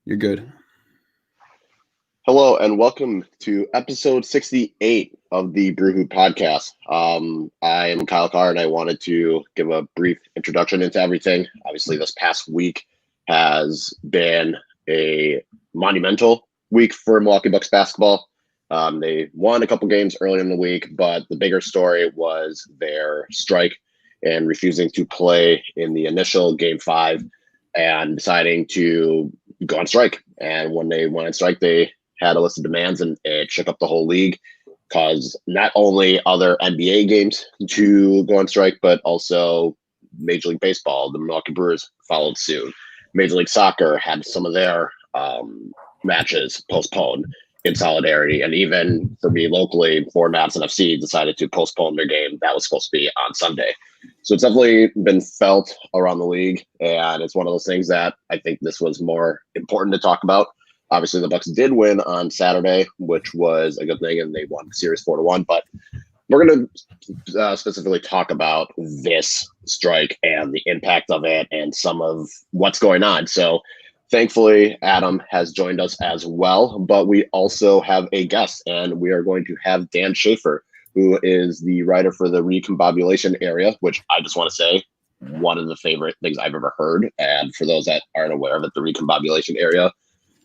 You're good. Hello and welcome to episode 68 of the Brew podcast. I am Kyle Carr and I wanted to give a brief introduction into everything. Obviously, this past week has been a monumental week for Milwaukee Bucks basketball. They won a couple games earlier in the week, but the bigger story was their strike and refusing to play in the initial game 5 and deciding to go on strike. And when they went on strike, they had a list of demands and it shook up the whole league, caused not only other NBA games to go on strike, but also Major League Baseball. The Milwaukee Brewers followed suit. Major League Soccer had some of their matches postponed in solidarity. And even for me locally, for Madison FC decided to postpone their game that was supposed to be on Sunday. So it's definitely been felt around the league. And it's one of those things that I think this was more important to talk about. Obviously, the Bucks did win on Saturday, which was a good thing, and they won the series 4-1. But we're going to specifically talk about this strike and the impact of it and some of what's going on. So, thankfully, Adam has joined us as well. But we also have a guest, and we are going to have Dan Schaefer, who is the writer for the Recombobulation area, which I just want to say one of the favorite things I've ever heard. And for those that aren't aware of it, the Recombobulation area,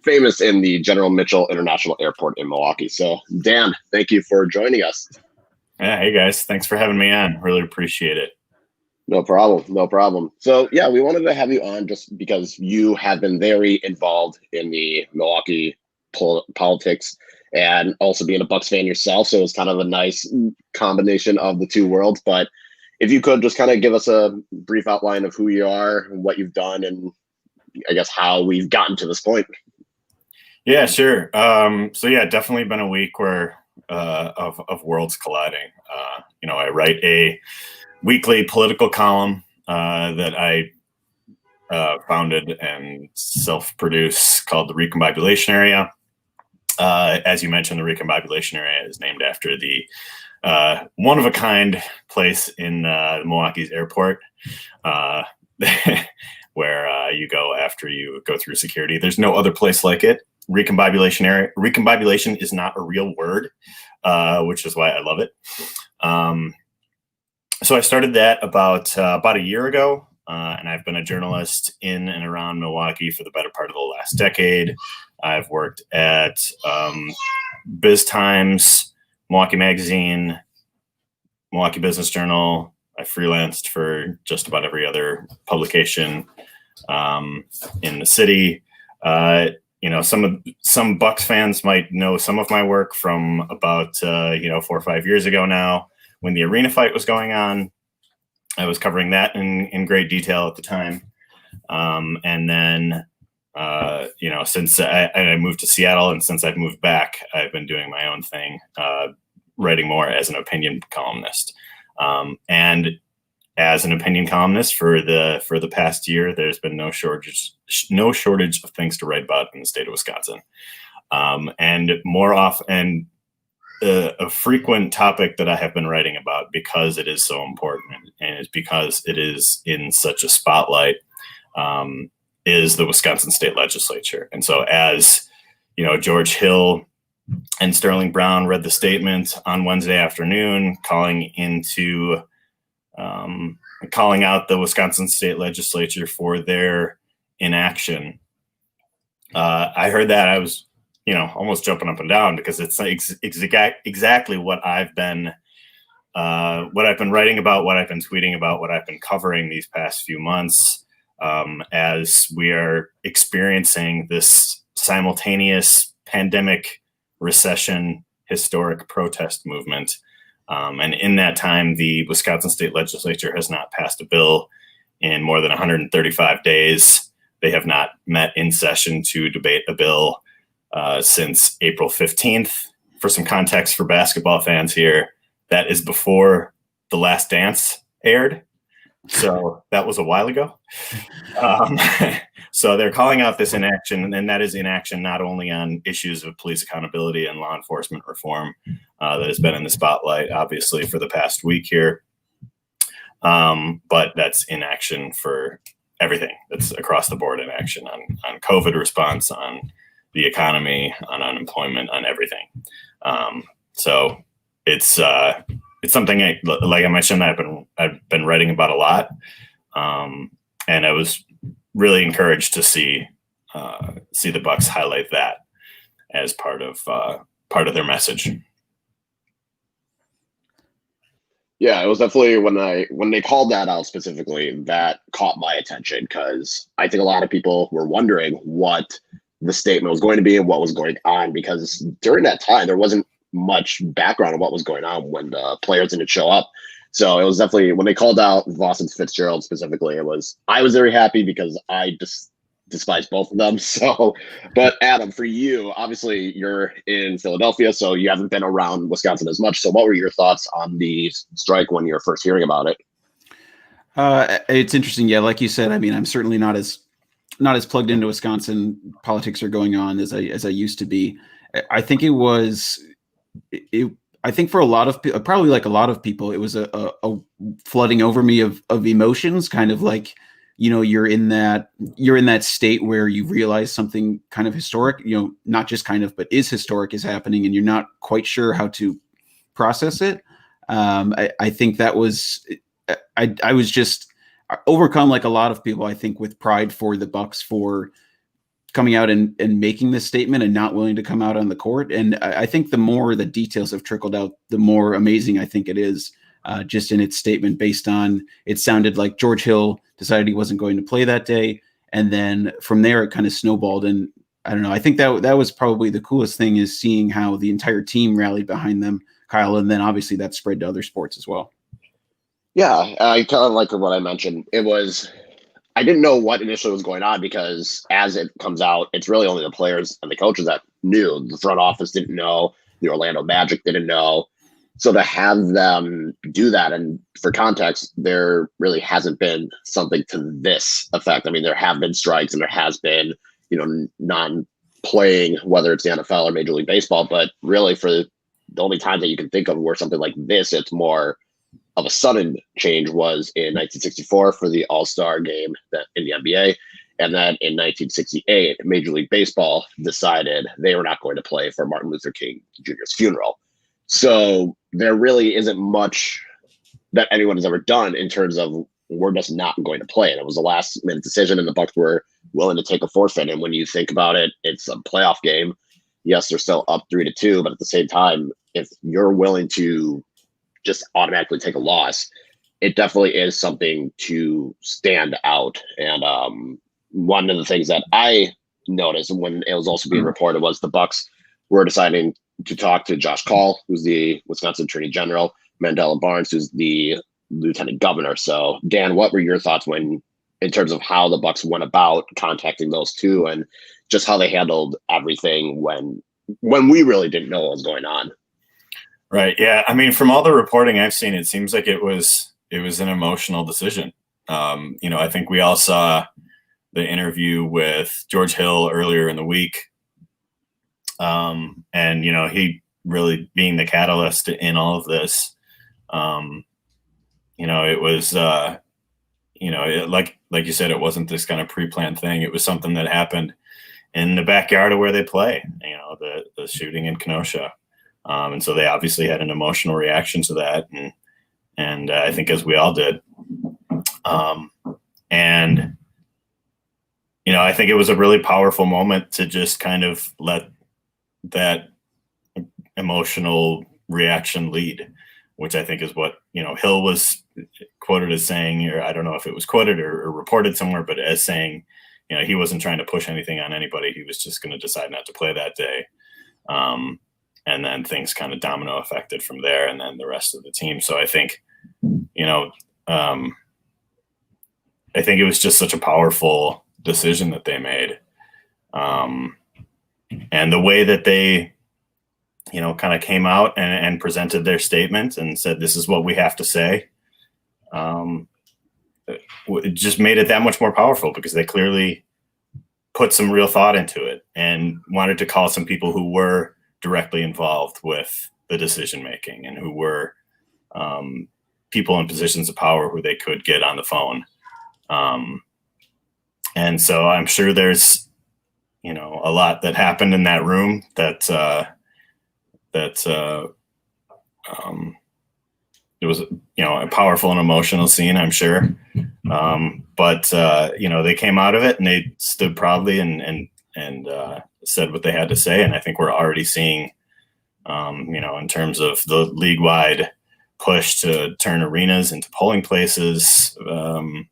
famous in the General Mitchell International Airport in Milwaukee. So, Dan, thank you for joining us. Yeah, hey guys, thanks for having me on. Really appreciate it. No problem. No problem. So, yeah, we wanted to have you on just because you have been very involved in the Milwaukee politics and also being a Bucks fan yourself. So it's kind of a nice combination of the two worlds. But if you could just kind of give us a brief outline of who you are, what you've done, and I guess how we've gotten to this point. Yeah, sure. So yeah, definitely been a week where of worlds colliding. I write a weekly political column that I founded and self-produce called the Recombobulation Area. As you mentioned, the Recombobulation Area is named after the one-of-a-kind place in Milwaukee's airport. Where you go after you go through security. There's no other place like it. Recombobulation area. Recombobulation is not a real word, which is why I love it. So I started that about a year ago, and I've been a journalist in and around Milwaukee for the better part of the last decade. I've worked at Biz Times, Milwaukee Magazine, Milwaukee Business Journal. I freelanced for just about every other publication in the city. Some Bucks fans might know some of my work from about 4 or 5 years ago now, when the arena fight was going on. I was covering that in great detail at the time, and then since I moved to Seattle, and since I've moved back, I've been doing my own thing, writing more as an opinion columnist. And as an opinion columnist for the past year, there's been no shortage of things to write about in the state of Wisconsin. And more often, a frequent topic that I have been writing about, because it is so important and it's because it is in such a spotlight, is the Wisconsin State Legislature. And so, as George Hill and Sterling Brown read the statement on Wednesday afternoon, calling out the Wisconsin State Legislature for their inaction. I heard that. I was, almost jumping up and down, because it's exactly what I've been writing about, what I've been tweeting about, what I've been covering these past few months, as we are experiencing this simultaneous pandemic, recession, historic protest movement. And in that time, the Wisconsin State Legislature has not passed a bill in more than 135 days. They have not met in session to debate a bill since April 15th. For some context for basketball fans here, that is before The Last Dance aired. So that was a while ago. So they're calling out this inaction, and that is inaction not only on issues of police accountability and law enforcement reform that has been in the spotlight, obviously, for the past week here, but that's inaction for everything that's across the board in action on COVID response, on the economy, on unemployment, on everything. So it's something like I mentioned, I've been writing about a lot. And I was really encouraged to see the Bucks highlight that as part of their message. Yeah, it was definitely when they called that out specifically, that caught my attention, because I think a lot of people were wondering what the statement was going to be and what was going on, because during that time there wasn't much background on what was going on when the players didn't show up. So it was definitely, when they called out Voss and Fitzgerald specifically, I was very happy because I just despise both of them. So, but Adam, for you, obviously you're in Philadelphia, so you haven't been around Wisconsin as much. So what were your thoughts on the strike when you were first hearing about it? It's interesting. Yeah, like you said, I mean, I'm certainly not as plugged into Wisconsin politics are going on as I used to be. I think I think for a lot of people, probably like a lot of people, it was a flooding over me of emotions, kind of like, you're in that state where you realize something kind of historic, not just kind of, but is historic, is happening, and you're not quite sure how to process it. I think that was, I was just overcome, like a lot of people, I think, with pride for the Bucks for coming out and making this statement and not willing to come out on the court. And I think the more the details have trickled out, the more amazing I think it is, just in its statement, based on, it sounded like George Hill decided he wasn't going to play that day. And then from there, it kind of snowballed. And I don't know, I think that was probably the coolest thing, is seeing how the entire team rallied behind them, Kyle. And then obviously that spread to other sports as well. Yeah, I kind of like what I mentioned. I didn't know what initially was going on, because as it comes out, it's really only the players and the coaches that knew. The front office didn't know. The Orlando Magic didn't know. So to have them do that, and for context, there really hasn't been something to this effect. I mean, there have been strikes and there has been, non-playing, whether it's the NFL or Major League Baseball, but really for the only time that you can think of where something like this, it's more of a sudden change, was in 1964 for the All-Star game in the NBA. And then in 1968, Major League Baseball decided they were not going to play for Martin Luther King Jr.'s funeral. So there really isn't much that anyone has ever done in terms of, we're just not going to play. And it was a last-minute decision, and the Bucks were willing to take a forfeit. And when you think about it, it's a playoff game. Yes, they're still up 3-2, but at the same time, if you're willing to just automatically take a loss, it definitely is something to stand out. And one of the things that I noticed when it was also being reported was the Bucks were deciding to talk to Josh Call, who's the Wisconsin Attorney General, Mandela Barnes, who's the Lieutenant Governor. So, Dan, what were your thoughts in terms of how the Bucks went about contacting those two, and just how they handled everything when we really didn't know what was going on? Right. Yeah. I mean, from all the reporting I've seen, it seems like it was an emotional decision. I think we all saw the interview with George Hill earlier in the week. And, he really being the catalyst in all of this. It was, like you said, it wasn't this kind of pre-planned thing. It was something that happened in the backyard of where they play, the shooting in Kenosha. And so they obviously had an emotional reaction to that. And I think, as we all did. I think it was a really powerful moment to just kind of let that emotional reaction lead, which I think is what, Hill was quoted as saying, or I don't know if it was quoted or reported somewhere, but as saying, he wasn't trying to push anything on anybody. He was just going to decide not to play that day. And then things kind of domino affected from there, and then the rest of the team. So I think, I think it was just such a powerful decision that they made. And the way that they, kind of came out and presented their statement and said, this is what we have to say. It just made it that much more powerful, because they clearly put some real thought into it and wanted to call some people who were directly involved with the decision making, and who were people in positions of power who they could get on the phone. And so I'm sure there's, a lot that happened in that room that it was, a powerful and emotional scene, I'm sure. But they came out of it and they stood proudly and said what they had to say. And I think we're already seeing, in terms of the league-wide push to turn arenas into polling places, we're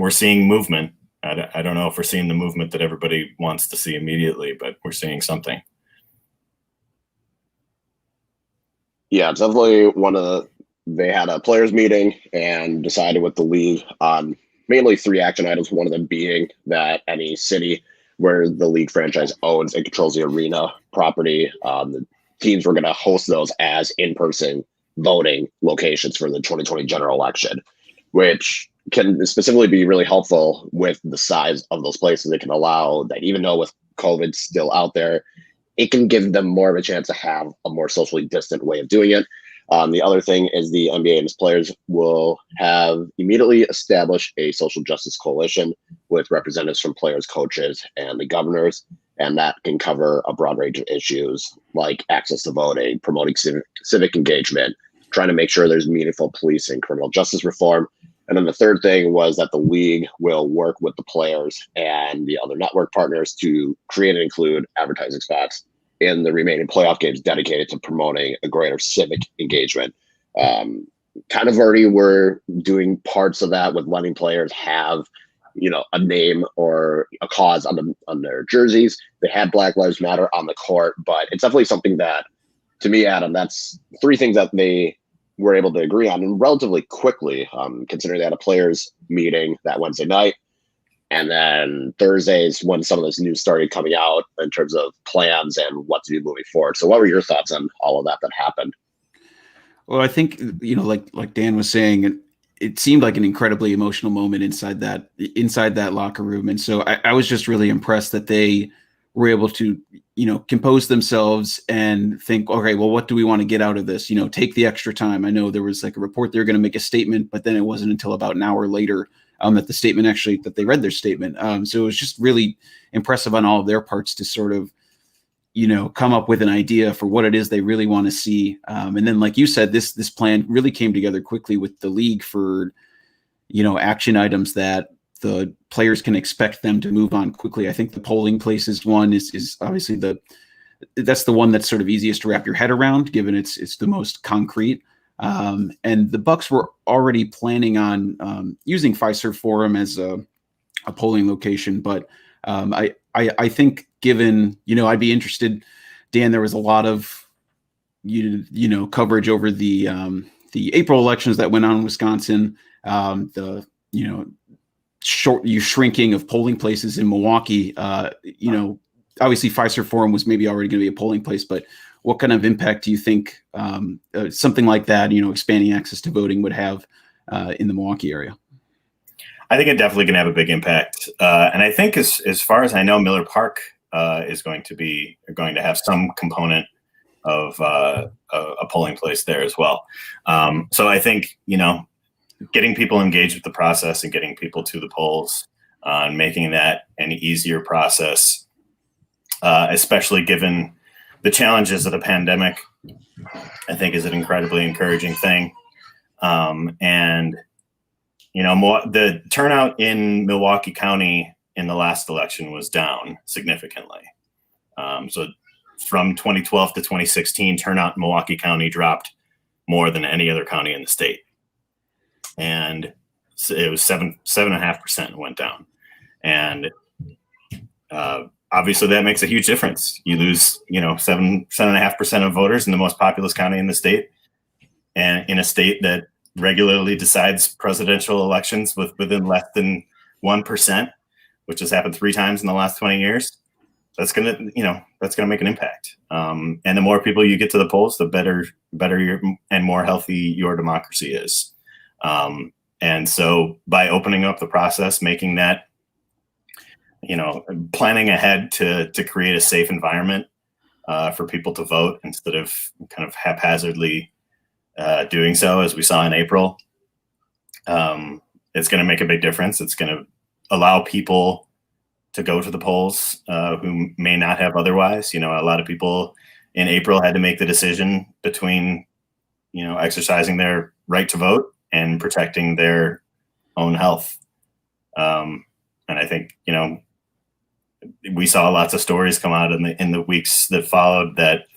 seeing movement. I don't know if we're seeing the movement that everybody wants to see immediately, but we're seeing something. Yeah, it's definitely they had a players meeting and decided with the league on mainly 3 action items, one of them being that any city where the league franchise owns and controls the arena property, the teams were going to host those as in-person voting locations for the 2020 general election, which can specifically be really helpful with the size of those places. It can allow that, even though with COVID still out there, it can give them more of a chance to have a more socially distant way of doing it. The other thing is the NBA and its players will have immediately established a social justice coalition with representatives from players, coaches, and the governors. And that can cover a broad range of issues like access to voting, promoting civic engagement, trying to make sure there's meaningful police and criminal justice reform. And then the third thing was that the league will work with the players and the other network partners to create and include advertising spots in the remaining playoff games dedicated to promoting a greater civic engagement. Kind of already were doing parts of that with letting players have, a name or a cause on their jerseys. They had Black Lives Matter on the court, but it's definitely something that, to me, Adam, that's 3 things that they were able to agree on and relatively quickly, considering they had a players meeting that Wednesday night. And then Thursdays when some of this news started coming out in terms of plans and what to do moving forward. So what were your thoughts on all of that happened? Well, I think, like Dan was saying, it seemed like an incredibly emotional moment inside that locker room. And so I was just really impressed that they were able to, compose themselves and think, okay, well, what do we want to get out of this? Take the extra time. I know there was like a report they were going to make a statement, but then it wasn't until about an hour later that they read their statement. So it was just really impressive on all of their parts to sort of, come up with an idea for what it is they really want to see. And then, like you said, this plan really came together quickly with the league for, action items that the players can expect them to move on quickly. I think the polling places one is obviously that's the one that's sort of easiest to wrap your head around, given it's the most concrete. And the Bucks were already planning on using Fiserv Forum as a polling location, but I think, given, I'd be interested, Dan. There was a lot of coverage over the April elections that went on in Wisconsin. The shrinking of polling places in Milwaukee. Obviously Fiserv Forum was maybe already going to be a polling place, but what kind of impact do you think something like that, expanding access to voting would have in the Milwaukee area? I think it definitely can have a big impact. And I think as far as I know, Miller Park is going to have some component of a polling place there as well. So I think, getting people engaged with the process and getting people to the polls and making that an easier process, especially given the challenges of the pandemic, I think is an incredibly encouraging thing. And, the turnout in Milwaukee County in the last election was down significantly. So from 2012 to 2016, turnout in Milwaukee County dropped more than any other county in the state. And it was 7.5% went down. And obviously that makes a huge difference. You lose, 7.5% of voters in the most populous county in the state, and in a state that regularly decides presidential elections within less than 1%, which has happened 3 times in the last 20 years. That's gonna make an impact. And the more people you get to the polls, the better and more healthy your democracy is. And so by opening up the process, making that, planning ahead to create a safe environment for people to vote instead of kind of haphazardly doing so, as we saw in April, it's going to make a big difference. It's going to allow people to go to the polls who may not have otherwise. A lot of people in April had to make the decision between, exercising their right to vote and protecting their own health. And I think, we saw lots of stories come out in the weeks that followed that,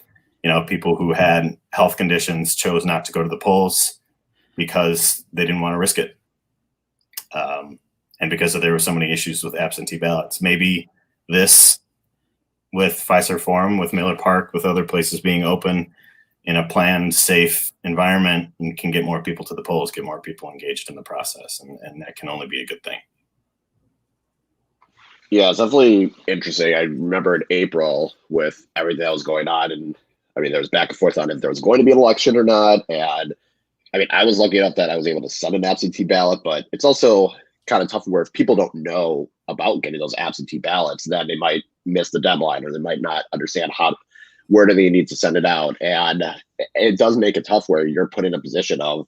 people who had health conditions chose not to go to the polls because they didn't want to risk it. And because there were so many issues with absentee ballots. Maybe this, with Fiserv Forum, with Miller Park, with other places being open in a planned, safe environment, and can get more people to the polls, get more people engaged in the process. And that can only be a good thing. Yeah, it's definitely interesting. I remember in April with everything that was going on, and there was back and forth on if there was going to be an election or not. And I was lucky enough that I was able to send an absentee ballot, but it's also kind of tough where if people don't know about getting those absentee ballots, then they might miss the deadline, or they might not understand where do they need to send it out. And it does make it tough where you're put in a position of,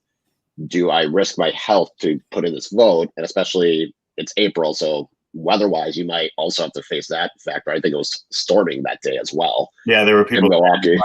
do I risk my health to put in this vote? And especially it's April, so weather-wise, you might also have to face that factor. I think it was storming that day as well. Yeah, there were people in Milwaukee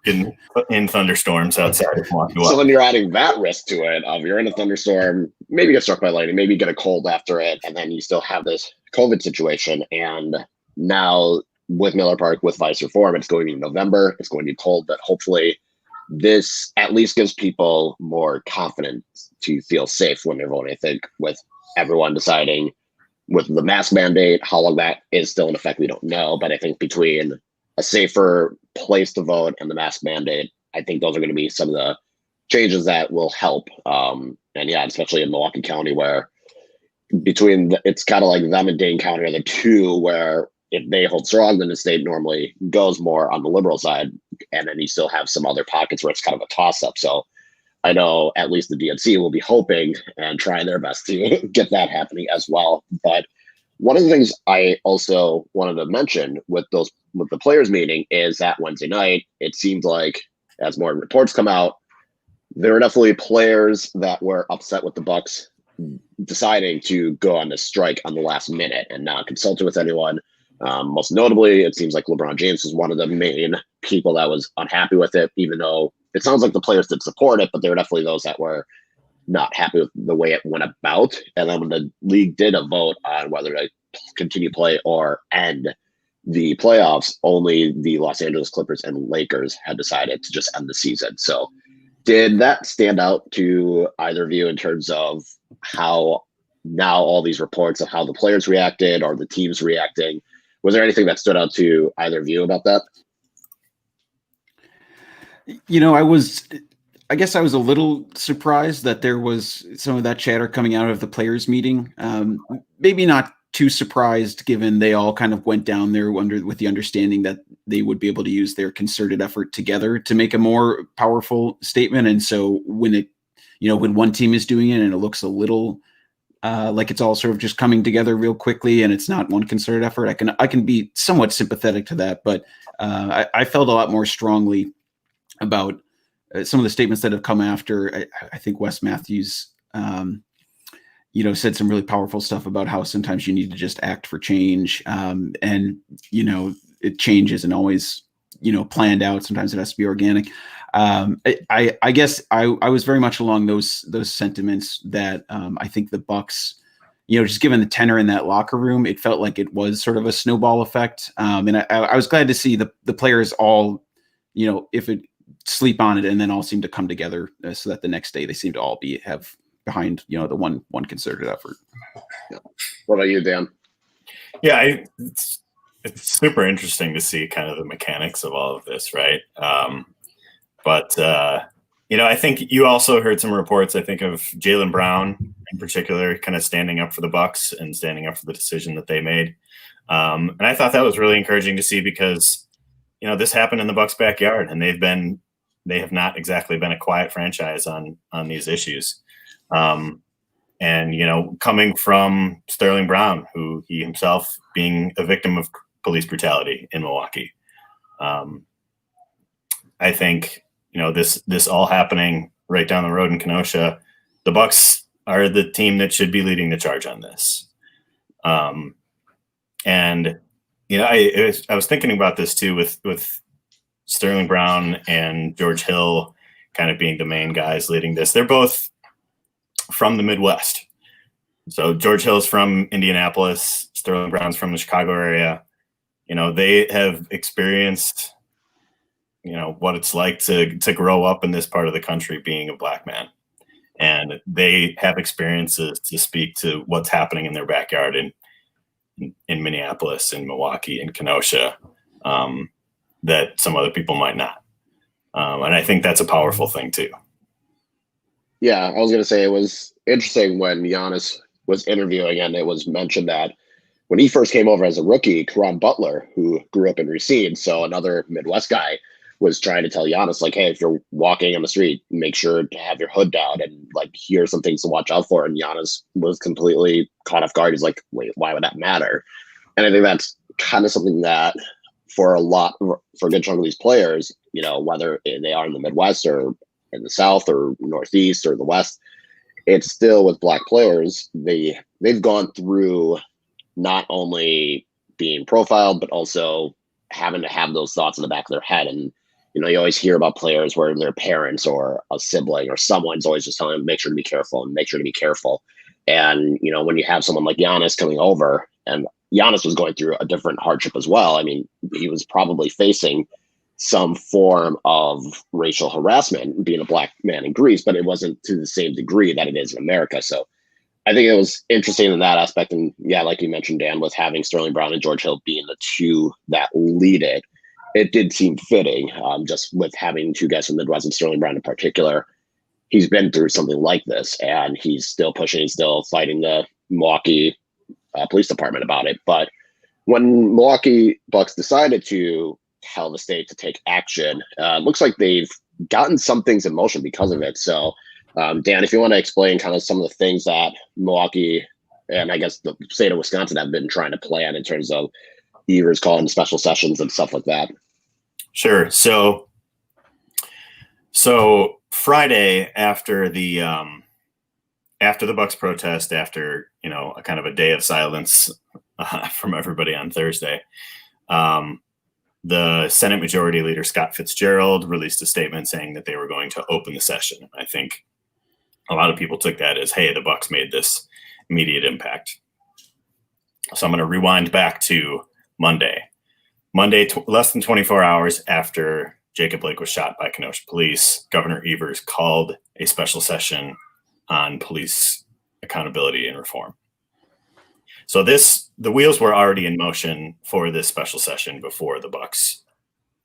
in thunderstorms outside of Milwaukee. So then you're adding that risk to it. You're in a thunderstorm, maybe get struck by lightning, maybe get a cold after it, and then you still have this COVID situation. And now with Miller Park, with Fiserv Forum, it's going to be November. It's going to be cold, but hopefully this at least gives people more confidence to feel safe when they're voting. I think with everyone deciding with the mask mandate, how long that is still in effect, we don't know. But I think between a safer place to vote and the mask mandate, I think those are going to be some of the changes that will help. And yeah, especially in Milwaukee County, where it's kind of like them and Dane County are the two where if they hold strong, then the state normally goes more on the liberal side. And then you still have some other pockets where it's kind of a toss up. So I know at least the DNC will be hoping and trying their best to get that happening as well. But one of the things I also wanted to mention with the players meeting is that Wednesday night, it seemed like as more reports come out, there are definitely players that were upset with the Bucks deciding to go on this strike on the last minute and not consult with anyone. Most notably, it seems like LeBron James was one of the main people that was unhappy with it, even though it sounds like the players did support it, but there were definitely those that were not happy with the way it went about. And then when the league did a vote on whether to continue play or end the playoffs, only the Los Angeles Clippers and Lakers had decided to just end the season. So did that stand out to either of you in terms of how now all these reports of how the players reacted or the teams reacting? Was there anything that stood out to either of you about that? I guess I was a little surprised that there was some of that chatter coming out of the players meeting. Maybe not too surprised, given they all kind of went down there with the understanding that they would be able to use their concerted effort together to make a more powerful statement. And so when one team is doing it and it looks a little like it's all sort of just coming together real quickly and it's not one concerted effort, I can be somewhat sympathetic to that. But I felt a lot more strongly about some of the statements that have come after. I think Wes Matthews, said some really powerful stuff about how sometimes you need to just act for change. Change isn't always, planned out. Sometimes it has to be organic. I guess I was very much along those sentiments that I think the Bucks, just given the tenor in that locker room, it felt like it was sort of a snowball effect. And I was glad to see the players all, if it sleep on it and then all seem to come together so that the next day they seem to all have behind, the one concerted effort. Yeah. What about you, Dan? Yeah, it's super interesting to see kind of the mechanics of all of this, right? But I think you also heard some reports, I think, of Jaylen Brown in particular kind of standing up for the Bucks and standing up for the decision that they made. And I thought that was really encouraging to see because, this happened in the Bucks' backyard, and they have not exactly been a quiet franchise on these issues. And, coming from Sterling Brown, who he himself being a victim of police brutality in Milwaukee. I think, this all happening right down the road in Kenosha, the Bucks are the team that should be leading the charge on this. And I was thinking about this too with Sterling Brown and George Hill kind of being the main guys leading this. They're both from the Midwest. So George Hill's from Indianapolis, Sterling Brown's from the Chicago area. They have experienced, what it's like to grow up in this part of the country being a Black man. And they have experiences to speak to what's happening in their backyard in Minneapolis, in Milwaukee, in Kenosha, that some other people might not. And I think that's a powerful thing too. Yeah, I was going to say it was interesting when Giannis was interviewing, and it was mentioned that when he first came over as a rookie, Caron Butler, who grew up in Racine, so another Midwest guy, was trying to tell Giannis, like, hey, if you're walking on the street, make sure to have your hood down, and like, here are some things to watch out for. And Giannis was completely caught off guard. He's like, wait, why would that matter? And I think that's kind of something that for a good chunk of these players, whether they are in the Midwest or in the South or Northeast or the West, it's still with Black players, they've gone through not only being profiled, but also having to have those thoughts in the back of their head. And, you always hear about players where their parents or a sibling or someone's always just telling them, make sure to be careful and make sure to be careful. And, when you have someone like Giannis coming over, and Giannis was going through a different hardship as well. I mean, he was probably facing some form of racial harassment being a Black man in Greece, but it wasn't to the same degree that it is in America. So I think it was interesting in that aspect. And yeah, like you mentioned, Dan, with having Sterling Brown and George Hill being the two that lead it, it did seem fitting, just with having two guys from the Midwest and Sterling Brown in particular. He's been through something like this, and he's still pushing, he's still fighting the Milwaukee police department about it. But when Milwaukee Bucks decided to tell the state to take action, it looks like they've gotten some things in motion because of it. So Dan, if you want to explain kind of some of the things that Milwaukee and I guess the state of Wisconsin have been trying to plan in terms of Evers calling special sessions and stuff like that. Sure. So Friday after the Bucks protest, after a kind of a day of silence from everybody on Thursday, the Senate Majority Leader Scott Fitzgerald released a statement saying that they were going to open the session. I think a lot of people took that as, hey, the Bucks made this immediate impact. So I'm going to rewind back to Monday, less than 24 hours after Jacob Blake was shot by Kenosha police, Governor Evers called a special session on police accountability and reform. So the wheels were already in motion for this special session before the Bucks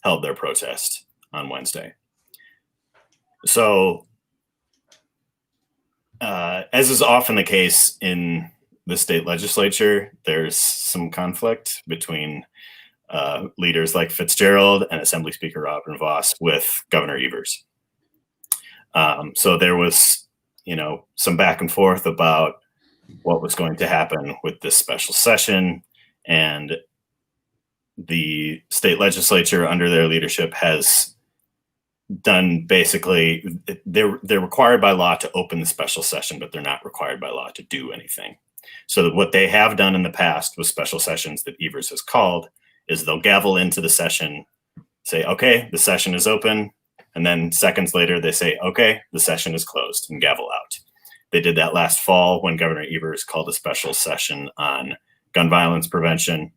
held their protest on Wednesday. So, as is often the case in the state legislature, there's some conflict between leaders like Fitzgerald and Assembly Speaker Robin Vos with Governor Evers. So there was, some back and forth about what was going to happen with this special session, and the state legislature under their leadership has done basically, they're required by law to open the special session, but they're not required by law to do anything. So what they have done in the past with special sessions that Evers has called is they'll gavel into the session, say, okay, the session is open. And then seconds later, they say, okay, the session is closed, and gavel out. They did that last fall when Governor Evers called a special session on gun violence prevention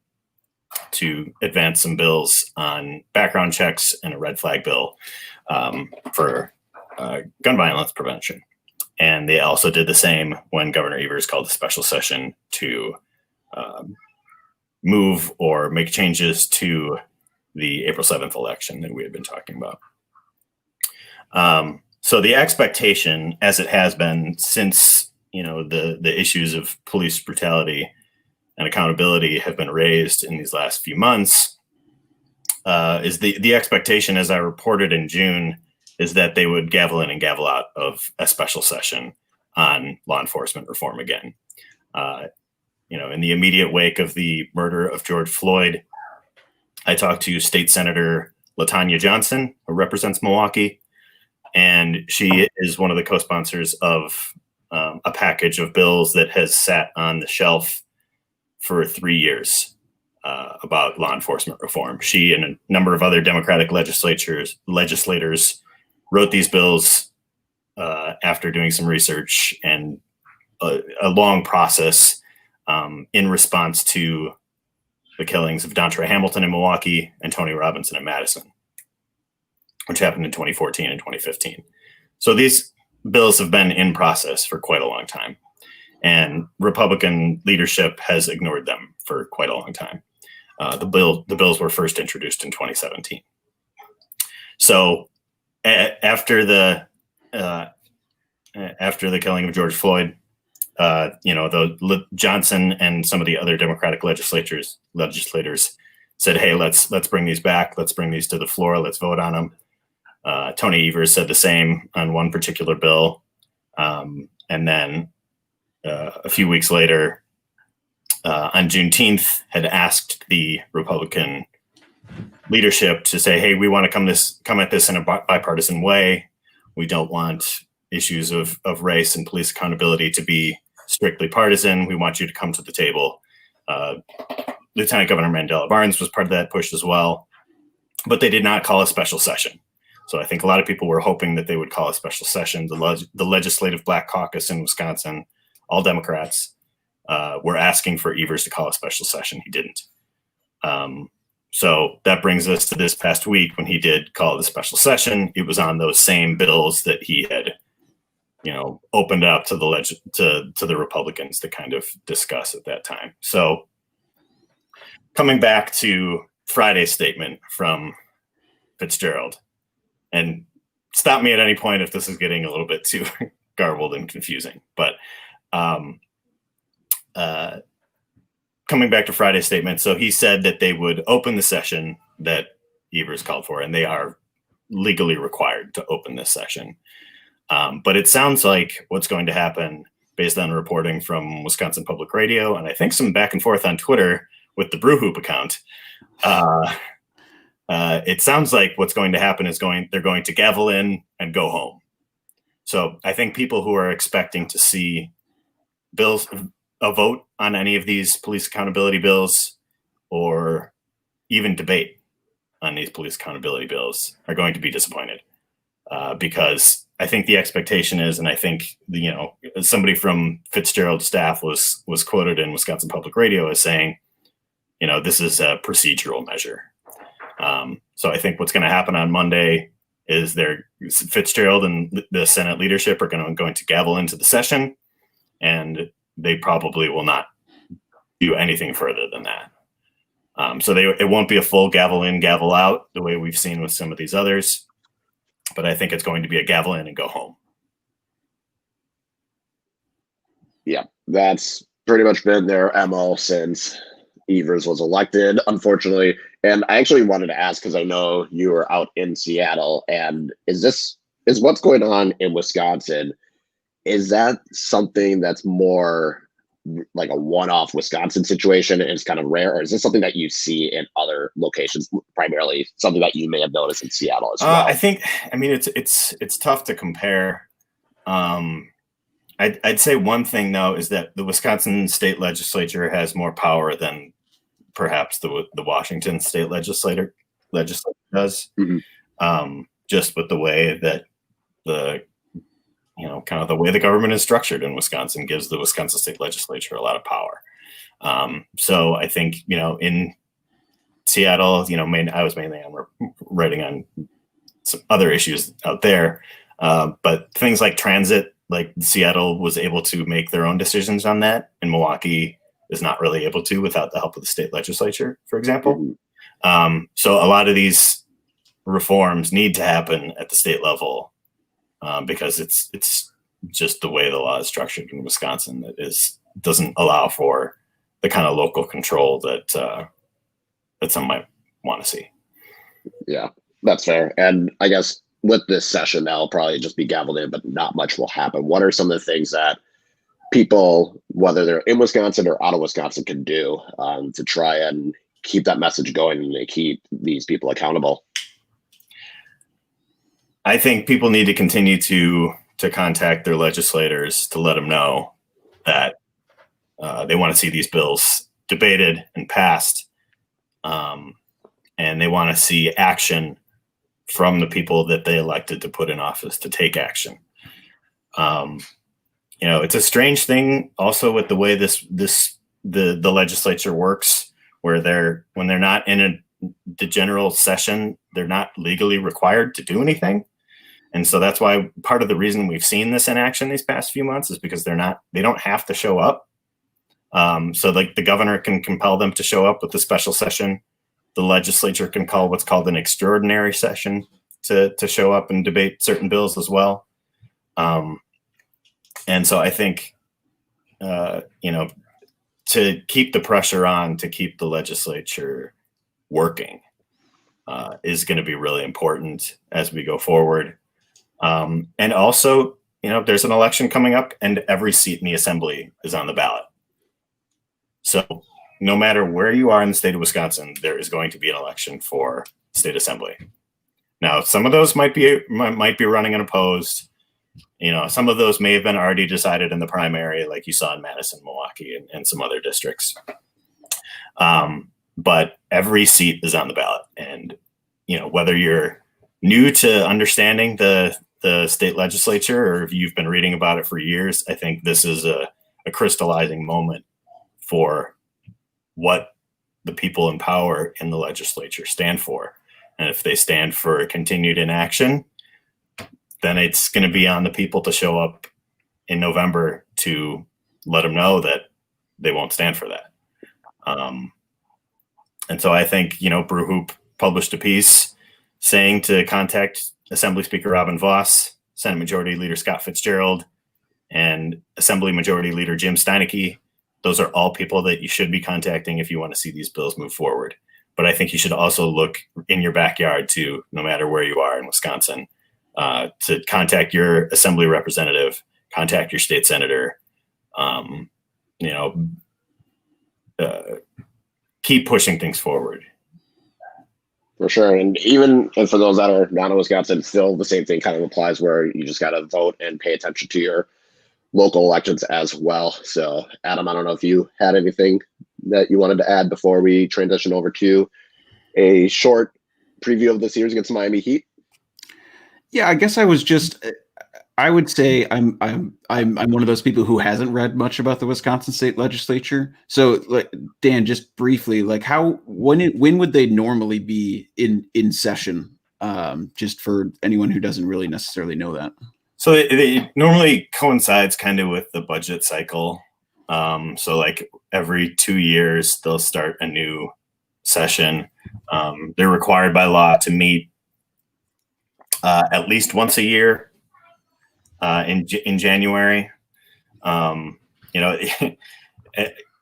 to advance some bills on background checks and a red flag bill for gun violence prevention. And they also did the same when Governor Evers called a special session to move or make changes to the April 7th election that we had been talking about. So the expectation, as it has been since, the issues of police brutality and accountability have been raised in these last few months, is the expectation, as I reported in June, is that they would gavel in and gavel out of a special session on law enforcement reform again. In the immediate wake of the murder of George Floyd, I talked to State Senator LaTanya Johnson, who represents Milwaukee, and she is one of the co-sponsors of a package of bills that has sat on the shelf for 3 years about law enforcement reform. She and a number of other Democratic legislators wrote these bills after doing some research and a long process in response to the killings of Dontre Hamilton in Milwaukee and Tony Robinson in Madison, which happened in 2014 and 2015. So these bills have been in process for quite a long time, and Republican leadership has ignored them for quite a long time. The bills were first introduced in 2017. So after the killing of George Floyd, Johnson and some of the other Democratic legislators said, "Hey, let's bring these back. Let's bring these to the floor. Let's vote on them." Tony Evers said the same on one particular bill, and then a few weeks later, on Juneteenth, had asked the Republican leadership to say, "Hey, we want to come at this in a bipartisan way. We don't want issues of race and police accountability to be strictly partisan. We want you to come to the table." Lieutenant Governor Mandela Barnes was part of that push as well, but they did not call a special session. So I think a lot of people were hoping that they would call a special session. The Legislative Black Caucus in Wisconsin, all Democrats, were asking for Evers to call a special session. He didn't. So that brings us to this past week when he did call the special session. It was on those same bills that he had, opened up to the Republicans to kind of discuss at that time. So coming back to Friday's statement from Fitzgerald, and stop me at any point if this is getting a little bit too garbled and confusing, but coming back to Friday's statement, so he said that they would open the session that Evers called for, and they are legally required to open this session. But it sounds like what's going to happen, based on reporting from Wisconsin Public Radio, and I think some back and forth on Twitter with the Brew Hoop account, it sounds like what's going to happen is they're going to gavel in and go home. So I think people who are expecting to see a vote on any of these police accountability bills, or even debate on these police accountability bills, are going to be disappointed, because I think the expectation is, and I think somebody from Fitzgerald's staff was quoted in Wisconsin Public Radio as saying, this is a procedural measure. So I think what's going to happen on Monday is Fitzgerald and the Senate leadership are going to gavel into the session, and they probably will not do anything further than that. So it won't be a full gavel in, gavel out the way we've seen with some of these others, but I think it's going to be a gavel in and go home. Yeah, that's pretty much been their MO since Evers was elected, unfortunately. And I actually wanted to ask, because I know you were out in Seattle, and is what's going on in Wisconsin, is that something that's more like a one-off Wisconsin situation and it's kind of rare, or is this something that you see in other locations, primarily something that you may have noticed in Seattle as well? It's tough to compare. I'd say one thing though is that the Wisconsin state legislature has more power than perhaps the Washington state legislature does. Mm-hmm. Just with the way that kind of the way the government is structured in Wisconsin gives the Wisconsin state legislature a lot of power. So I think, in Seattle, I was mainly writing on some other issues out there. But things like transit, like Seattle was able to make their own decisions on that, and Milwaukee is not really able to without the help of the state legislature, for example. So a lot of these reforms need to happen at the state level, because it's just the way the law is structured in Wisconsin that doesn't allow for the kind of local control that some might want to see. Yeah, that's fair. And I guess with this session, that'll probably just be gavelled in, but not much will happen. What are some of the things that people, whether they're in Wisconsin or out of Wisconsin, can do to try and keep that message going and keep these people accountable? I think people need to continue to contact their legislators to let them know that they want to see these bills debated and passed, and they want to see action from the people that they elected to put in office to take action. It's a strange thing also with the way the legislature works, where when they're not in the general session, they're not legally required to do anything. And so that's why part of the reason we've seen this in action these past few months is because they don't have to show up. So like the governor can compel them to show up with the special session. The legislature can call what's called an extraordinary session to show up and debate certain bills as well. And so I think, to keep the pressure on to keep the legislature working is going to be really important as we go forward. And also, there's an election coming up and every seat in the assembly is on the ballot. So no matter where you are in the state of Wisconsin, there is going to be an election for state assembly. Now, some of those might be running unopposed. Some of those may have been already decided in the primary, like you saw in Madison, Milwaukee, and some other districts. But every seat is on the ballot. And, whether you're new to understanding the state legislature or if you've been reading about it for years, I think this is a crystallizing moment for what the people in power in the legislature stand for. And if they stand for continued inaction, then it's going to be on the people to show up in November to let them know that they won't stand for that. And so I think, Brew Hoop published a piece saying to contact Assembly Speaker Robin Voss, Senate Majority Leader Scott Fitzgerald, and Assembly Majority Leader Jim Steineke. Those are all people that you should be contacting if you want to see these bills move forward. But I think you should also look in your backyard too, no matter where you are in Wisconsin, to contact your assembly representative, contact your state senator, keep pushing things forward. For sure. And for those that are not in Wisconsin, still the same thing kind of applies where you just got to vote and pay attention to your local elections as well. So, Adam, I don't know if you had anything that you wanted to add before we transition over to a short preview of the series against Miami Heat. Yeah, I guess I would say I'm one of those people who hasn't read much about the Wisconsin state legislature. So, like, Dan, just briefly, like when would they normally be in session? Just for anyone who doesn't really necessarily know that. So it normally coincides kind of with the budget cycle. So like every 2 years, they'll start a new session. They're required by law to meet at least once a year in January.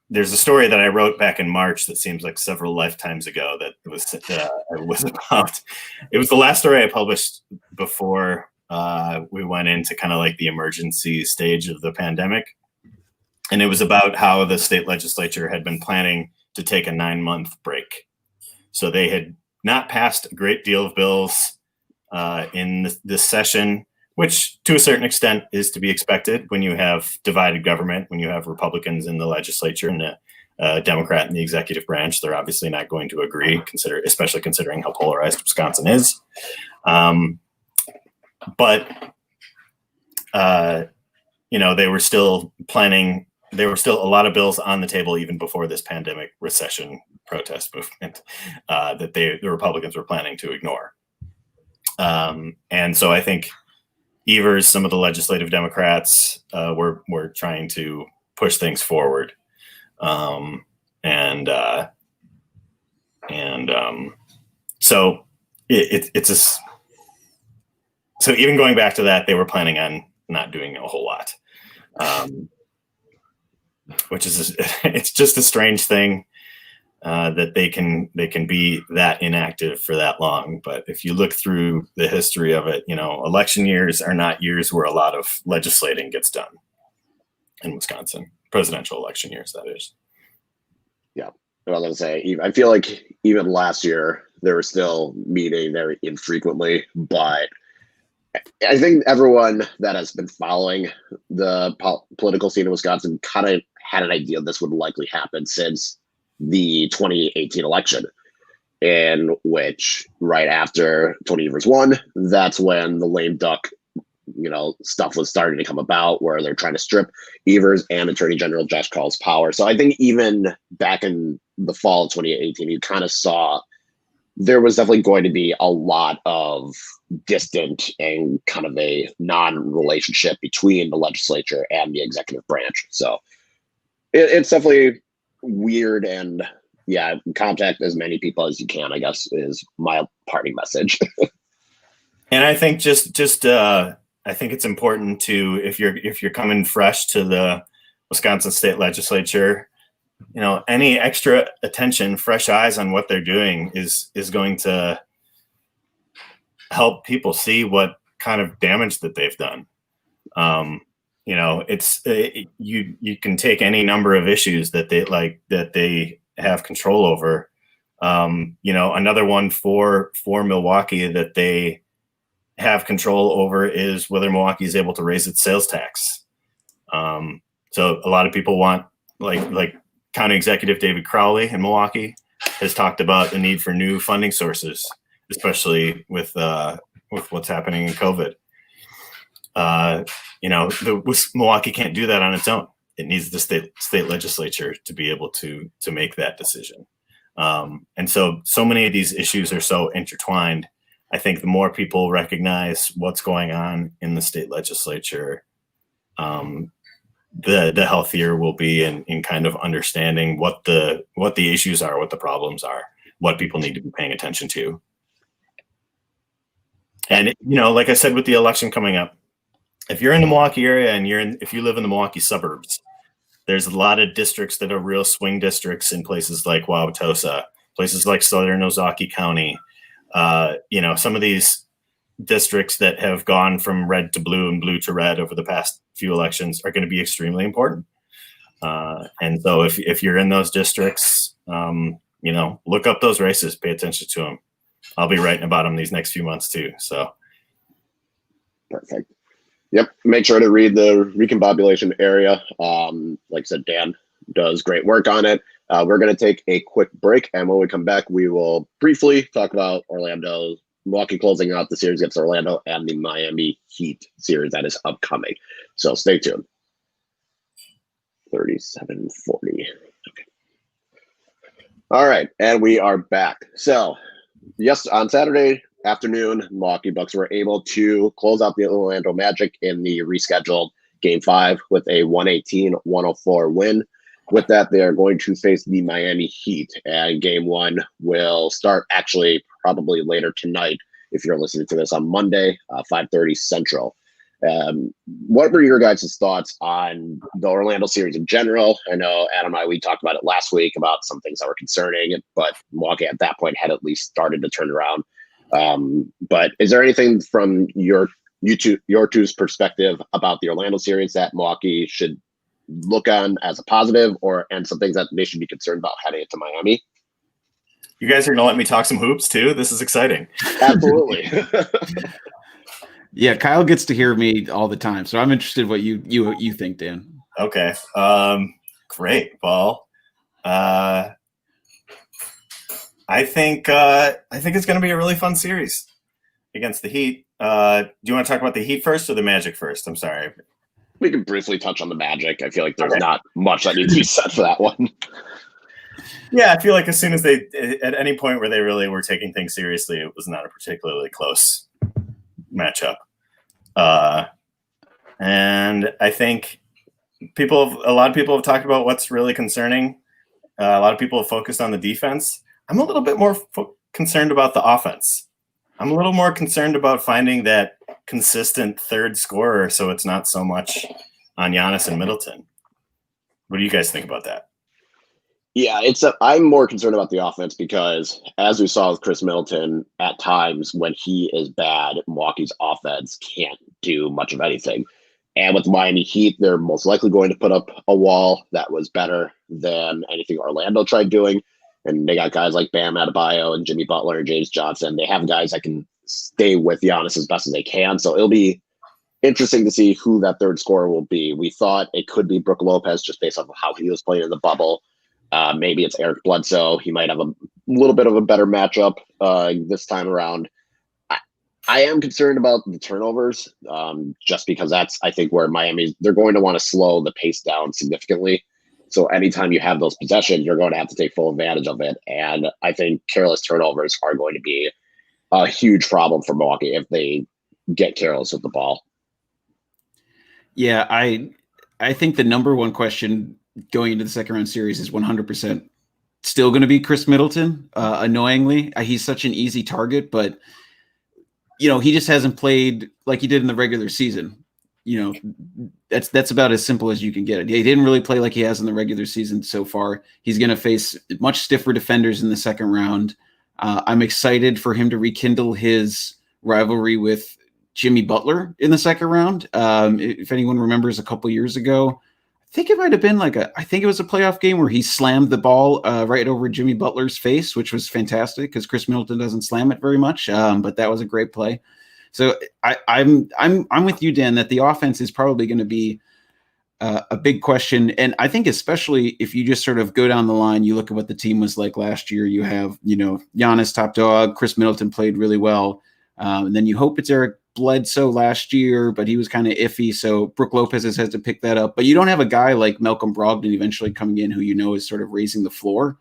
There's a story that I wrote back in March that seems like several lifetimes ago that was about. It was the last story I published before we went into kind of like the emergency stage of the pandemic. And it was about how the state legislature had been planning to take a 9-month break. So they had not passed a great deal of bills in this session, which to a certain extent is to be expected when you have divided government, when you have Republicans in the legislature and a Democrat in the executive branch. They're obviously not going to agree, especially considering how polarized Wisconsin is. But they were still planning. There were still a lot of bills on the table even before this pandemic recession protest movement that the Republicans were planning to ignore. And so I think Evers, some of the legislative Democrats were trying to push things forward. So so even going back to that, they were planning on not doing a whole lot, which is it's just a strange thing that they can be that inactive for that long. But if you look through the history of it, election years are not years where a lot of legislating gets done in Wisconsin. Presidential election years, that is. Yeah, I was going to say, I feel like even last year they were still meeting very infrequently, but I think everyone that has been following the political scene in Wisconsin kind of had an idea this would likely happen since the 2018 election, in which right after Tony Evers won, that's when the lame duck, stuff was starting to come about where they're trying to strip Evers and Attorney General Josh Karl's power. So I think even back in the fall of 2018, you kind of saw there was definitely going to be a lot of distant and kind of a non-relationship between the legislature and the executive branch. So it's definitely weird, and yeah, contact as many people as you can, I guess, is my parting message. And I think I think it's important to, if you're coming fresh to the Wisconsin State Legislature, any extra attention, fresh eyes on what they're doing is going to help people see what kind of damage that they've done. You can take any number of issues that they have control over. Another one for Milwaukee that they have control over is whether Milwaukee is able to raise its sales tax. So a lot of people want, like County Executive David Crowley in Milwaukee has talked about the need for new funding sources, especially with what's happening in COVID. Milwaukee can't do that on its own. It needs the state legislature to be able to make that decision. And so many of these issues are so intertwined. I think the more people recognize what's going on in the state legislature, the healthier we'll be in kind of understanding what the issues are, what the problems are, what people need to be paying attention to. And like I said, with the election coming up, if you're in the Milwaukee area and if you live in the Milwaukee suburbs, there's a lot of districts that are real swing districts in places like Wauwatosa, places like Southern Ozaukee County. Some of these districts that have gone from red to blue and blue to red over the past few elections are going to be extremely important. And so if you're in those districts, look up those races, pay attention to them. I'll be writing about them these next few months too. So. Perfect. Yep. Make sure to read the recombobulation area. Like I said, Dan does great work on it. We're going to take a quick break, and when we come back, we will briefly talk about Milwaukee closing out the series against Orlando and the Miami Heat series that is upcoming. So stay tuned. 37:40. Okay. All right, and we are back. So, yes, on Saturday afternoon, Milwaukee Bucks were able to close out the Orlando Magic in the rescheduled Game 5 with a 118-104 win. With that, they are going to face the Miami Heat, and Game 1 will start actually probably later tonight if you're listening to this on Monday, 5:30 Central. What were your guys' thoughts on the Orlando series in general? I know Adam and I, we talked about it last week about some things that were concerning, but Milwaukee at that point had at least started to turn around. But is there anything from your two's perspective about the Orlando series that Milwaukee should look on as a positive, and some things that they should be concerned about heading into Miami? You guys are going to let me talk some hoops too? This is exciting. Absolutely. Yeah, Kyle gets to hear me all the time, so I'm interested what you think, Dan. Okay. Great. Well, I think it's going to be a really fun series against the Heat. Do you want to talk about the Heat first or the Magic first? I'm sorry. We can briefly touch on the Magic. I feel like there's not much that needs to be said for that one. Yeah, I feel like as soon as at any point where they really were taking things seriously, it was not a particularly close matchup. And I think a lot of people have talked about what's really concerning. A lot of people have focused on the defense. I'm a little bit more concerned about the offense. I'm a little more concerned about finding that consistent third scorer, so it's not so much on Giannis and Middleton. What do you guys think about that? Yeah, I'm more concerned about the offense because, as we saw with Chris Middleton, at times when he is bad, Milwaukee's offense can't do much of anything. And with the Miami Heat, they're most likely going to put up a wall that was better than anything Orlando tried doing. And they got guys like Bam Adebayo and Jimmy Butler and James Johnson. They have guys that can stay with Giannis as best as they can. So it'll be interesting to see who that third scorer will be. We thought it could be Brook Lopez just based off of how he was playing in the bubble. Maybe it's Eric Bledsoe. He might have a little bit of a better matchup this time around. I am concerned about the turnovers, just because that's, I think, where they're going to want to slow the pace down significantly. So anytime you have those possessions, you're going to have to take full advantage of it. And I think careless turnovers are going to be a huge problem for Milwaukee if they get careless with the ball. Yeah, I think the number one question going into the second round series is 100% still going to be Chris Middleton. Annoyingly, he's such an easy target, but he just hasn't played like he did in the regular season. That's about as simple as you can get it. He didn't really play like he has in the regular season so far. He's going to face much stiffer defenders in the second round. I'm excited for him to rekindle his rivalry with Jimmy Butler in the second round. If anyone remembers a couple years ago, I think it might have been I think it was a playoff game where he slammed the ball right over Jimmy Butler's face, which was fantastic because Chris Middleton doesn't slam it very much. But that was a great play. So I'm with you, Dan, that the offense is probably going to be a big question. And I think especially if you just sort of go down the line, you look at what the team was like last year. You have, Giannis top dog, Chris Middleton played really well. And then you hope it's Eric Bledsoe last year, but he was kind of iffy. So Brook Lopez has to pick that up. But you don't have a guy like Malcolm Brogdon eventually coming in who is sort of raising the floor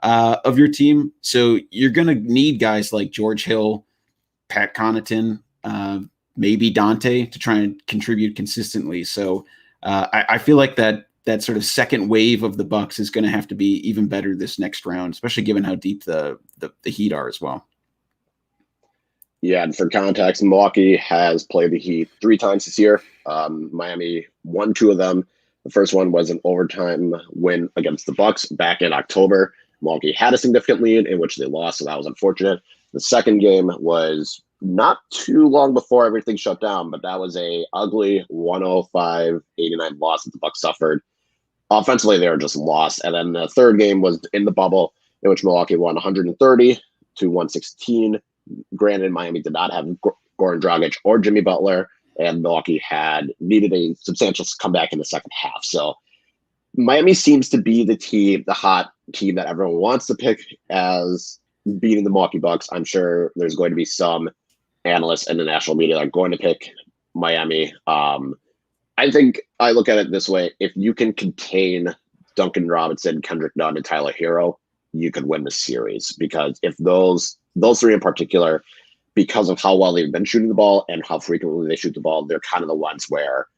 of your team. So you're going to need guys like George Hill, Pat Connaughton, maybe Dante to try and contribute consistently. So I feel like that sort of second wave of the Bucks is going to have to be even better this next round, especially given how deep the Heat are as well. Yeah, and for context, Milwaukee has played the Heat 3 times this year. Miami won 2 of them. The first one was an overtime win against the Bucks back in October. Milwaukee had a significant lead in which they lost, so that was unfortunate. The second game was not too long before everything shut down, but that was a ugly 105-89 loss that the Bucks suffered. Offensively, they were just lost. And then the third game was in the bubble, in which Milwaukee won 130-116. Granted, Miami did not have Goran Dragic or Jimmy Butler, and Milwaukee had needed a substantial comeback in the second half. So Miami seems to be the hot team that everyone wants to pick as beating the Milwaukee Bucks. I'm sure there's going to be some analysts in the national media that are going to pick Miami. I think I look at it this way. If you can contain Duncan Robinson, Kendrick Nunn, and Tyler Hero, you could win the series. Because if those 3 in particular, because of how well they've been shooting the ball and how frequently they shoot the ball, they're kind of the ones where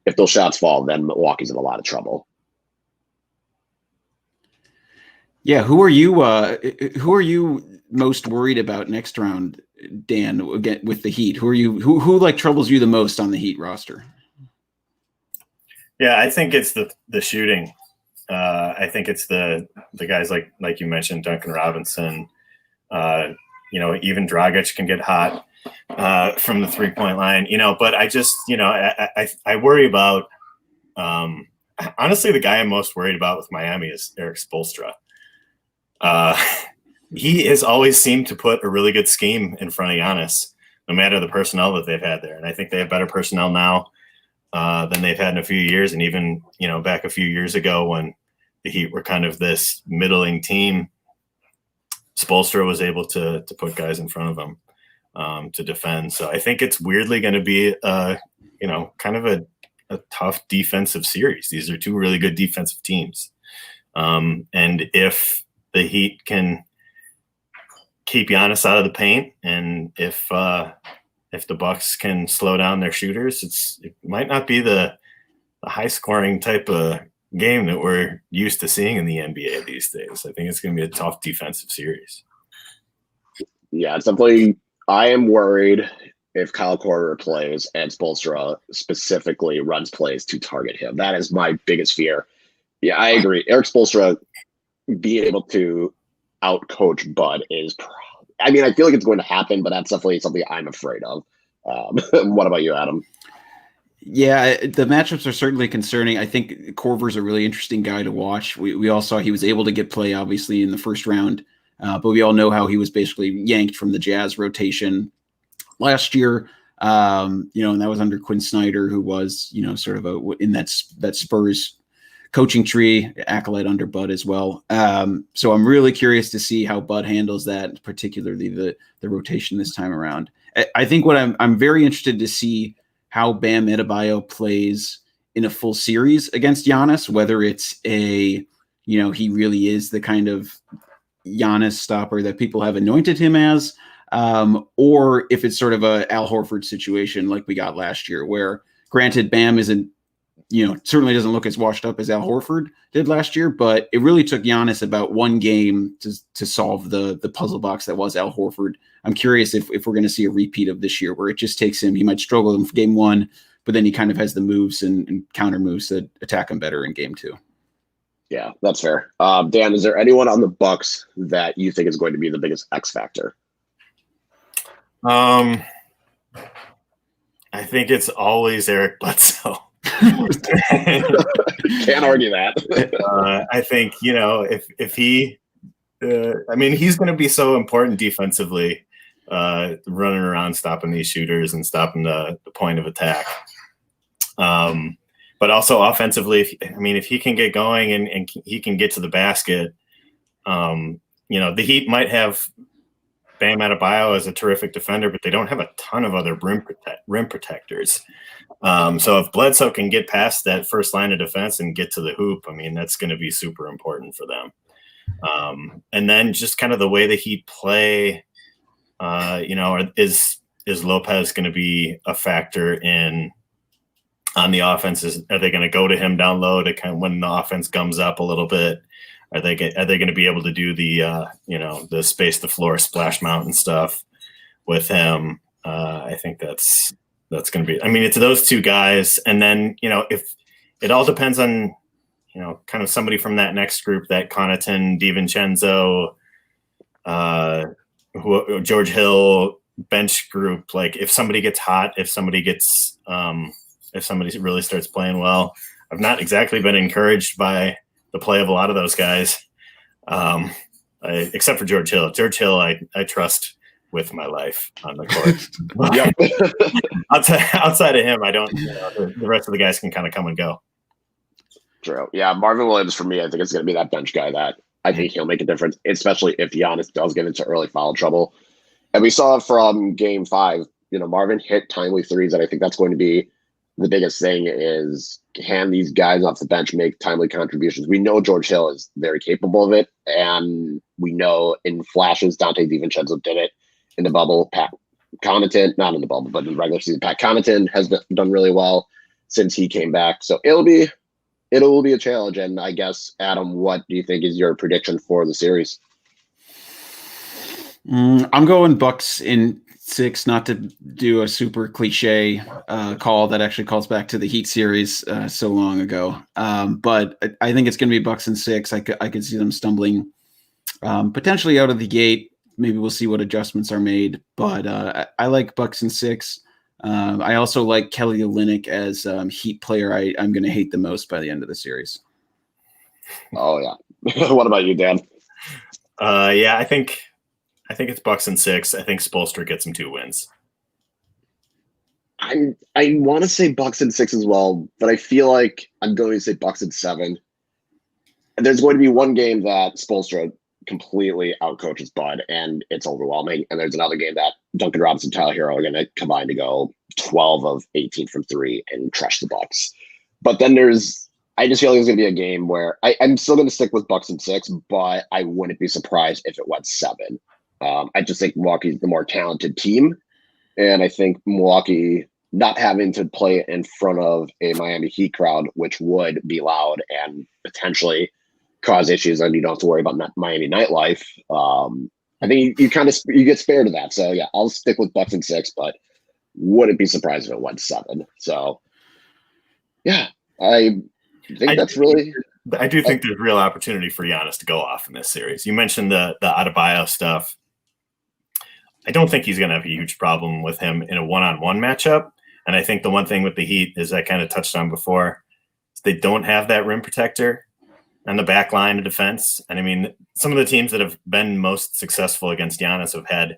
if those shots fall, then Milwaukee's in a lot of trouble. Yeah, who are you most worried about next round, Dan, again with the Heat? Who like troubles you the most on the Heat roster? Yeah, I think it's the shooting. I think it's the guys like you mentioned, Duncan Robinson. Even Dragic can get hot from the 3-point line. But I just I worry about. Honestly, the guy I'm most worried about with Miami is Eric Spoelstra. He has always seemed to put a really good scheme in front of Giannis, no matter the personnel that they've had there. And I think they have better personnel now than they've had in a few years. And even, back a few years ago when the Heat were kind of this middling team, Spoelstra was able to put guys in front of them to defend. So I think it's weirdly going to be, kind of a tough defensive series. These are 2 really good defensive teams. And if the Heat can keep Giannis out of the paint, and if the Bucks can slow down their shooters, it might not be the high scoring type of game that we're used to seeing in the NBA these days. I think it's going to be a tough defensive series. Yeah, it's definitely. I am worried if Kyle Korver plays and Spoelstra specifically runs plays to target him. That is my biggest fear. Yeah, I agree. Eric Spoelstra being able to outcoach Bud is. I feel like it's going to happen, but that's definitely something I'm afraid of. What about you, Adam? Yeah, the matchups are certainly concerning. I think Korver's a really interesting guy to watch. We all saw he was able to get play, obviously, in the first round, but we all know how he was basically yanked from the Jazz rotation last year. And that was under Quinn Snyder, who was, sort of in that Spurs coaching tree, acolyte under Bud as well. So I'm really curious to see how Bud handles that, particularly the rotation this time around. I think what I'm very interested to see how Bam Adebayo plays in a full series against Giannis, whether it's he really is the kind of Giannis stopper that people have anointed him as, or if it's sort of a Al Horford situation like we got last year, where granted Bam isn't, certainly doesn't look as washed up as Al Horford did last year, but it really took Giannis about one game to solve the puzzle box that was Al Horford. I'm curious if we're going to see a repeat of this year, where it just takes him, he might struggle in game one, but then he kind of has the moves and counter moves that attack him better in game two. Yeah, that's fair. Dan, is there anyone on the Bucks that you think is going to be the biggest X factor? I think it's always Eric Bledsoe. Can't argue that. I think, if he, he's going to be so important defensively, running around, stopping these shooters and stopping the point of attack. But also offensively, if he can get going and he can get to the basket, the Heat might have Bam Adebayo as a terrific defender, but they don't have a ton of other rim protectors. So if Bledsoe can get past that first line of defense and get to the hoop, that's going to be super important for them. And then just kind of the way the Heat play, is Lopez going to be a factor on the offense? Are they going to go to him down low to kind of when the offense gums up a little bit? Are they going to be able to do the space the floor splash mountain stuff with him? I think that's going to be. It's those two guys, and then if it all depends on kind of somebody from that next group, that Connaughton, DiVincenzo, George Hill bench group. Like if somebody gets hot, if somebody really starts playing well. I've not exactly been encouraged by the play of a lot of those guys, except for George Hill. George Hill, I trust with my life on the court. outside of him, I don't. The rest of the guys can kind of come and go. True. Yeah, Marvin Williams for me, I think it's going to be that bench guy that I think he'll make a difference, especially if Giannis does get into early foul trouble. And we saw from Game 5, Marvin hit timely threes, and I think that's going to be the biggest thing is, can these guys off the bench make timely contributions? We know George Hill is very capable of it, and we know in flashes Dante DiVincenzo did it in the bubble. Pat Connaughton, not in the bubble, but in the regular season, Pat Connaughton has done really well since he came back. So it will be a challenge. And I guess, Adam, what do you think is your prediction for the series? I'm going Bucks in 6, not to do a super cliche call that actually calls back to the Heat series so long ago. But I think it's going to be Bucks in 6. I could see them stumbling potentially out of the gate. Maybe we'll see what adjustments are made. But I like Bucks in 6. I also like Kelly Olynyk as Heat player. I'm going to hate the most by the end of the series. Oh, yeah. What about you, Dan? Yeah, I think it's Bucks in 6. I think Spoelstra gets him 2 wins. I want to say Bucks in 6 as well, but I feel like I'm going to say Bucks in 7. And there's going to be one game that Spoelstra completely outcoaches Bud, and it's overwhelming. And there's another game that Duncan Robinson and Tyler Hero are going to combine to go 12 of 18 from 3 and crush the Bucks. But then I just feel like it's going to be a game where I'm still going to stick with Bucks in 6, but I wouldn't be surprised if it went 7. I just think Milwaukee's the more talented team, and I think Milwaukee not having to play in front of a Miami Heat crowd, which would be loud and potentially cause issues, and you don't have to worry about Miami nightlife. I think you get spared to that. So yeah, I'll stick with Bucks in 6, but wouldn't be surprised if it went 7. So yeah, I think that's really. I do think there's real opportunity for Giannis to go off in this series. You mentioned the Adebayo stuff. I don't think he's going to have a huge problem with him in a one-on-one matchup. And I think the one thing with the Heat, is I kind of touched on before, is they don't have that rim protector on the back line of defense. And some of the teams that have been most successful against Giannis have had,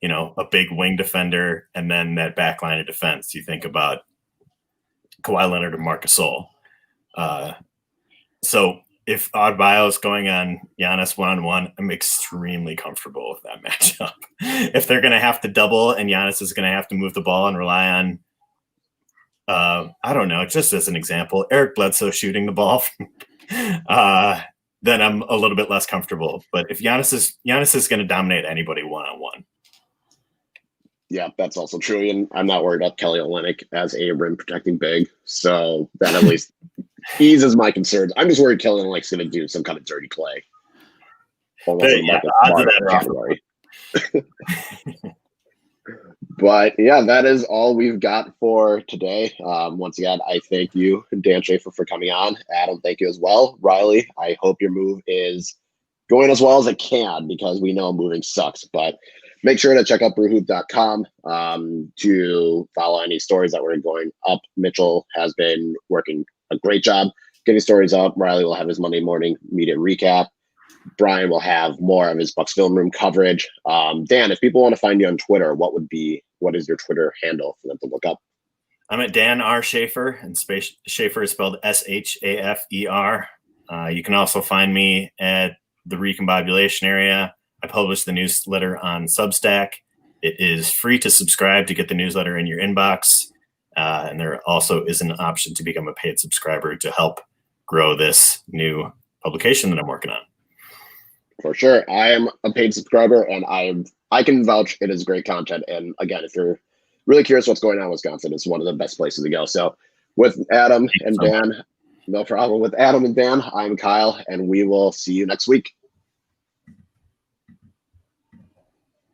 a big wing defender and then that back line of defense. You think about Kawhi Leonard and Marc Gasol. So if Odd Bio is going on Giannis one-on-one, I'm extremely comfortable with that matchup. If they're going to have to double and Giannis is going to have to move the ball and rely on, I don't know, just as an example, Eric Bledsoe shooting the ball, then I'm a little bit less comfortable. But if Giannis is going to dominate anybody one-on-one. Yeah, that's also true. And I'm not worried about Kelly Olynyk as a rim protecting big. So that at least eases my concerns. I'm just worried Kelly Olynyk's going to do some kind of dirty play. Almost in Yeah, Michael odds of Smart that category. But yeah, that is all we've got for today. Once again, I thank you, Dan Schaefer, for coming on. Adam, thank you as well. Riley, I hope your move is going as well as it can, because we know moving sucks. But make sure to check out brewhoop.com to follow any stories that were going up. Mitchell has been working a great job getting stories up. Riley will have his Monday morning media recap. Brian will have more of his Bucks film room coverage. Dan, if people want to find you on Twitter, what is your Twitter handle for them to look up? I'm at Dan R. Schaefer, and Schaefer is spelled Schafer. You can also find me at the Recombobulation area. I publish the newsletter on Substack. It is free to subscribe to get the newsletter in your inbox. And there also is an option to become a paid subscriber to help grow this new publication that I'm working on. For sure. I am a paid subscriber, and I can vouch it is great content. And again, if you're really curious what's going on in Wisconsin, it's one of the best places to go. So with Adam and Dan, no problem. With Adam and Dan, I'm Kyle, and we will see you next week.